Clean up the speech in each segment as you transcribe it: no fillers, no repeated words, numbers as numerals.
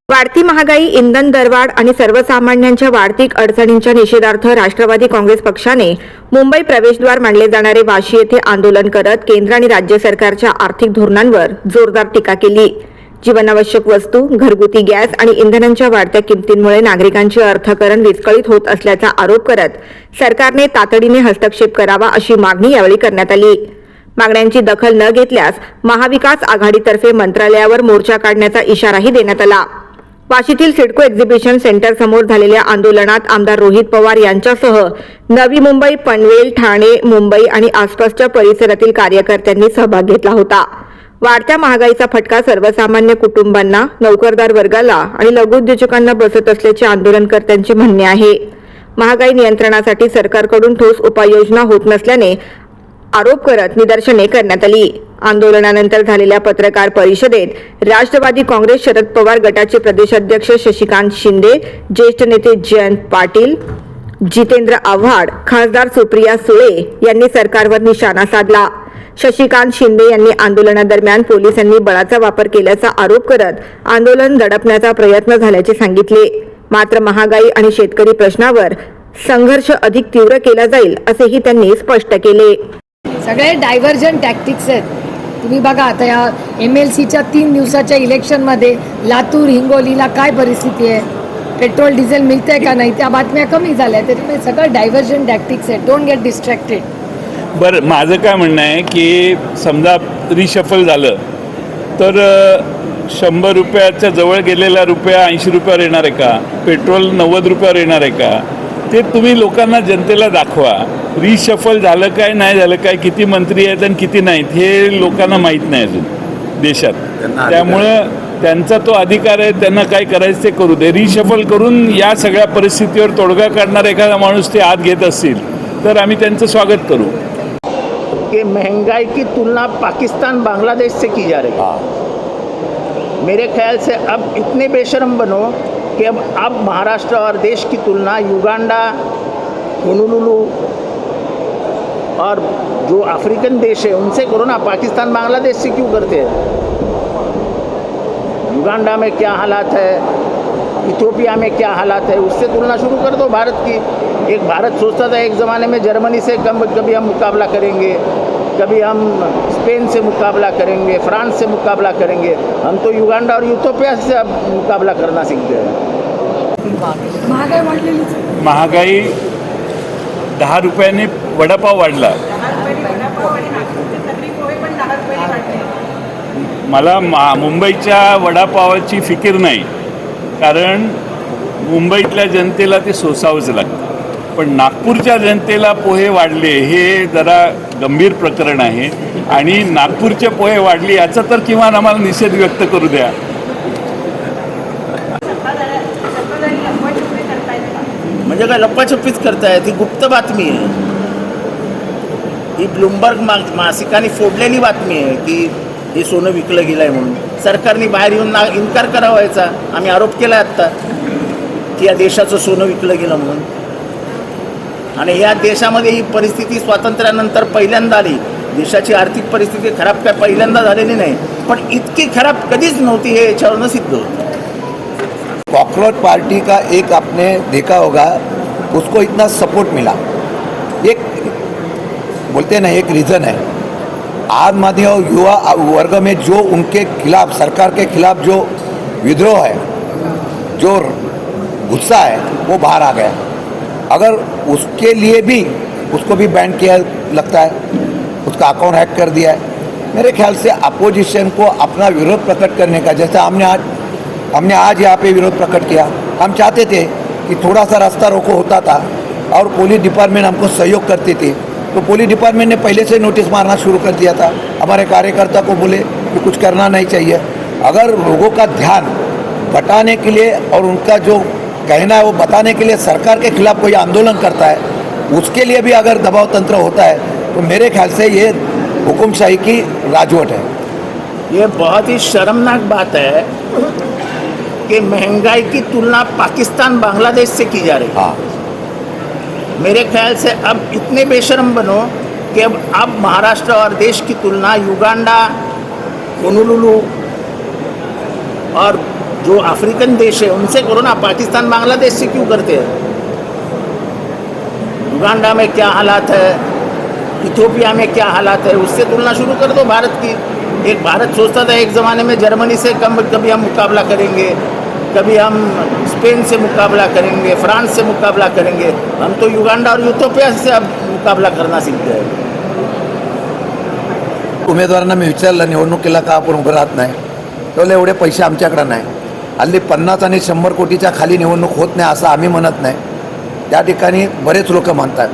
वाढती महागाई, इंधन दरवाढ आणि सर्वसामान्यांच्या वाढती अडचणींच्या निषेधार्थ राष्ट्रवादी काँग्रेस पक्षाने मुंबई प्रवेशद्वार मानले जाणारे वाशी येथे आंदोलन करत केंद्र आणि राज्य सरकारच्या आर्थिक धोरणांवर जोरदार टीका केली। जीवनावश्यक वस्तू, घरगुती गॅस आणि इंधनांच्या वाढत्या किमतींमुळे नागरिकांचे अर्थकारण विस्कळीत होत असल्याचा आरोप करत सरकारने तातडीने हस्तक्षेप करावा अशी मागणी यावेळी करण्यात आली। मागण्यांची दखल न घेतल्यास महाविकास आघाडीतर्फे मंत्रालयावर मोर्चा काढण्याचा इशाराही देण्यात आला। वाशीतील सिडको एक्झिबिशन सेंटर समोर झालेल्या आंदोलनात आमदार रोहित पवार यांच्यासह नवी मुंबई, पनवेल, ठाणे, मुंबई आणि आसपासच्या परिसरातील कार्यकर्त्यांनी सहभाग घेतला होता। वाढत्या महागाईचा फटका सर्वसामान्य कुटुंबांना, नोकरदार वर्गाला आणि लघुउद्योजकांना बसत असल्याचे आंदोलनकर्त्यांचे म्हणणे आहे। महागाई नियंत्रणासाठी सरकारकडून ठोस उपाययोजना होत नसल्याने आरोप करत निदर्शने करण्यात आली। आंदोलनानंतर झालेल्या पत्रकार परिषदेत राष्ट्रवादी काँग्रेस शरद पवार गटाचे प्रदेशाध्यक्ष शशिकांत शिंदे, ज्येष्ठ नेते जयंत पाटील, जितेंद्र आव्हाड, खासदार सुप्रिया सुळे यांनी सरकारवर निशाणा साधला। शशिकांत शिंदे यांनी आंदोलनादरम्यान पोलिसांनी बळाचा वापर केल्याचा आरोप करत आंदोलन दडपण्याचा प्रयत्न झाल्याचे सांगितले। मात्र महागाई आणि शेतकरी प्रश्नावर संघर्ष अधिक तीव्र केला जाईल असेही त्यांनी स्पष्ट केले। सगळे डायव्हर्जन टॅक्टिक्स आहेत। तुम्ही बघा आता या MLCच्या 3 दिवसाच्या इलेक्शनमध्ये लातूर, हिंगोलीला काय परिस्थिती आहे, पेट्रोल डिझेल मिळतंय का नाही, त्या बातम्या कमी झाल्या। त्याच्यामुळे सगळं डायव्हर्जन टॅक्टिक्स आहेत। Don't get distracted. बरं, माझं काय म्हणणं आहे की समजा रिशफल झालं तर 100 रुपयाच्या जवळ गेलेला रुपया 80 रुपयावर येणार आहे का? पेट्रोल 90 रुपयावर येणार आहे का? ते तुम्ही लोकांना, जनतेला दाखवा। रिशफल झालं काय, नाही झालं काय, किती मंत्री आहेत आणि किती नाहीत हे लोकांना माहीत नाही अजून देशात। त्यामुळं त्यांचा तो अधिकार आहे, त्यांना काय करायचं ते करू दे। रिशफल करून या सगळ्या परिस्थितीवर तोडगा काढणारा एखादा माणूस ते आत घेत असतील तर आम्ही त्यांचं स्वागत करू। कि महंगाई की तुलना पाकिस्तान, बांग्लादेश से की जा रही है। मेरे ख्याल से अब इतने बेशर्म बनो कि अब महाराष्ट्र और देश की तुलना युगांडा, होनोलुलु और जो अफ्रीकन देश है उनसे करो ना। पाकिस्तान, बांग्लादेश से क्यों करते हैं? युगांडा में क्या हालात है, इथियोपिया में क्या हालात है, उससे तुलना शुरू कर दो भारत की। एक भारत सोचता था एक ज़माने में जर्मनी से कभी हम मुकाबला करेंगे, कभी हम स्पेन से मुकाबला करेंगे, फ्रांस से मुकाबला करेंगे। हम तो युगांडा और इथियोपिया से अब मुकाबला करना सीखते हैं। महागाई वाढलेली, महागाई 10 रुपयाने वडापाव वाढला। मला मुंबईच्या वडापावाची फिकीर नाही, कारण मुंबईतल्या जनतेला ते सोसावंच लागतं। पण नागपूरच्या जनतेला पोहे वाढले हे जरा गंभीर प्रकरण आहे आणि नागपूरचे पोहे वाढले याचा तर किमान आम्हाला निषेध व्यक्त करू द्या। म्हणजे काय लप्पाछप्पीच करताय? ती गुप्त बातमी आहे। ही ब्लूमबर्ग मासिकाने फोडलेली बातमी आहे की हे सोनं विकलं गेलं आहे म्हणून। सरकारने बाहेर येऊन इन्कार करावा याचा। आम्ही आरोप केला आत्ता की या देशाचं सोनं विकलं गेलं म्हणून। आणि या देशामध्ये ही परिस्थिती स्वातंत्र्यानंतर पहिल्यांदा आली। देशाची आर्थिक परिस्थिती खराब काय पहिल्यांदा झालेली नाही, पण इतकी खराब कधीच नव्हती हे याच्यावरनं सिद्ध होतं। कॉकरोच पार्टी का एक आपने देखा होगा, उसको इतना सपोर्ट मिला। एक बोलते हैं ना, एक रीज़न है आज माध्यम और युवा वर्ग में जो उनके खिलाफ, सरकार के खिलाफ जो विद्रोह है, जो गुस्सा है, वो बाहर आ गया। अगर उसके लिए भी उसको भी बैन किया लगता है, उसका अकाउंट हैक कर दिया है। मेरे ख्याल से अपोजिशन को अपना विरोध प्रकट करने का, जैसे हमने आज यहाँ पे विरोध प्रकट किया। हम चाहते थे कि थोड़ा सा रास्ता रोको होता था और पुलिस डिपार्टमेंट हमको सहयोग करती थी, तो पुलिस डिपार्टमेंट ने पहले से नोटिस मारना शुरू कर दिया था। हमारे कार्यकर्ता को बोले कि कुछ करना नहीं चाहिए। अगर लोगों का ध्यान बटाने के लिए और उनका जो कहना है वो बताने के लिए सरकार के खिलाफ कोई आंदोलन करता है, उसके लिए भी अगर दबाव तंत्र होता है तो मेरे ख्याल से ये हुकुमशाही की राजवट है। ये बहुत ही शर्मनाक बात है कि महंगाई की तुलना पाकिस्तान, बांग्लादेश से की जा रही है। मेरे ख्याल से अब इतने बेशर्म बनो कि अब महाराष्ट्र और देश की तुलना युगांडा, होनोलुलु और जो अफ्रीकन देश है उनसे करो ना, पाकिस्तान बांग्लादेश से क्यों करते हैं? युगांडा में क्या हालात है, इथियोपिया में क्या हालात है, उससे तुलना शुरू कर दो भारत की। एक भारत सोचता था एक ज़माने में जर्मनी से कभी हम मुकाबला करेंगे, कभी हम स्पेन से मुकाबला करेंगे, फ्रांस से मुकाबला करेंगे। हम तो युगांडा और इथियोपिया से अब मुकाबला करना सीख गए। उमेदवारांना मी विचारलं निवडणुकीला का आपण उभं राहत नाही, तर एवढे पैसे आमच्याकडे नाही. हल्ली 50 आणि 100 कोटीच्या खाली निवडणूक होत नाही असं आम्ही म्हणत नाही. त्या ठिकाणी बरेच लोक म्हणतात.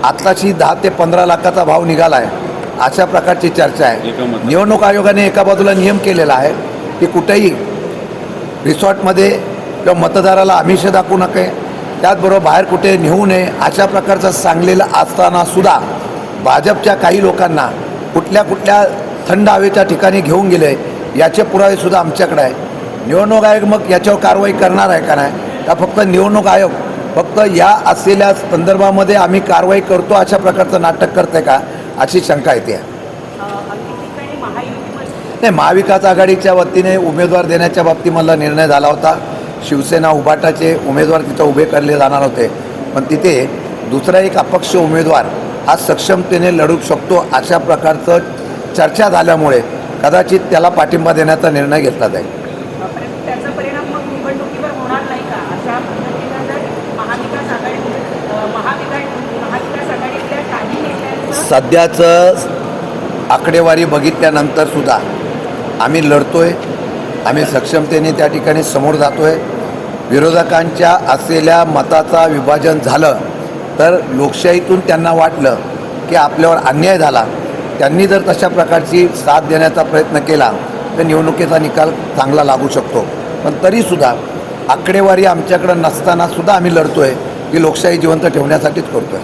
आत्ताची 10 ते 15 लाखाचा भाव निघाला आहे अशा प्रकारची चर्चा आहे. निवडणूक आयोगाने एका बाजूला नियम केलेला आहे की कुठेही रिसॉर्टमध्ये किंवा मतदाराला आमिष दाखवू नये, त्याचबरोबर बाहेर कुठे नेऊ नये अशा प्रकारचं सांगलेलं असतानासुद्धा भाजपच्या काही लोकांना कुठल्या कुठल्या थंड हवेच्या ठिकाणी घेऊन गेले याचे पुरावेसुद्धा आमच्याकडे आहे. निवडणूक आयोग मग याच्यावर कारवाई करणार आहे का नाही, का फक्त निवडणूक आयोग फक्त या असलेल्या संदर्भामध्ये आम्ही कारवाई करतो अशा प्रकारचं नाटक करते का अशी शंका येते. नाही, महाविकास आघाडीच्या वतीने उमेदवार देण्याच्या बाबतीमधला निर्णय झाला होता. शिवसेना उभाटाचे उमेदवार तिथं उभे करले जाणार होते, पण तिथे दुसरा एक अपक्ष उमेदवार हा सक्षमतेने लढू शकतो अशा प्रकारचं चर्चा झाल्यामुळे कदाचित त्याला पाठिंबा देण्याचा निर्णय घेतला जाईल. त्याचा परिणाम मग निवडणुकीवर होणार नाही का? अशा पद्धतीनं जर महाविकास आघाडीतल्या काही नेत्यांचं सध्याचं आकडेवारी बघितल्यानंतर सुद्धा आम्ही लढतोय, आम्ही सक्षमतेने त्या ठिकाणी समोर जातोय. विरोधकांच्या असलेल्या मताचा विभाजन झालं तर लोकशाहीतून त्यांना वाटलं की आपल्यावर अन्याय झाला, त्यांनी जर तशा प्रकारची साथ देण्याचा प्रयत्न केला तर निवडणुकीचा निकाल चांगला लागू शकतो. पण तरीसुद्धा आकडेवारी आमच्याकडं नसतानासुद्धा आम्ही लढतोय की लोकशाही जिवंत ठेवण्यासाठीच करतोय.